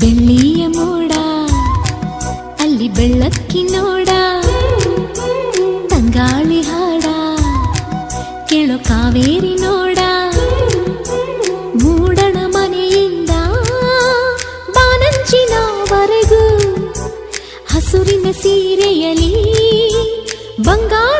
ಬೆಳ್ಳಿಯ ಮೋಡ ಅಲ್ಲಿ ಬೆಳ್ಳಕ್ಕಿ ನೋಡ, ತಂಗಾಳಿ ಹಾಡ ಕೇಳೋ ಕಾವೇರಿ ನೋಡ. ಮೂಡಣ ಮನೆಯಿಂದ ಬಾನಂಚಿನವರೆಗೂ ಹಸುರಿನ ಸೀರೆಯಲಿ ಬಂಗಾರ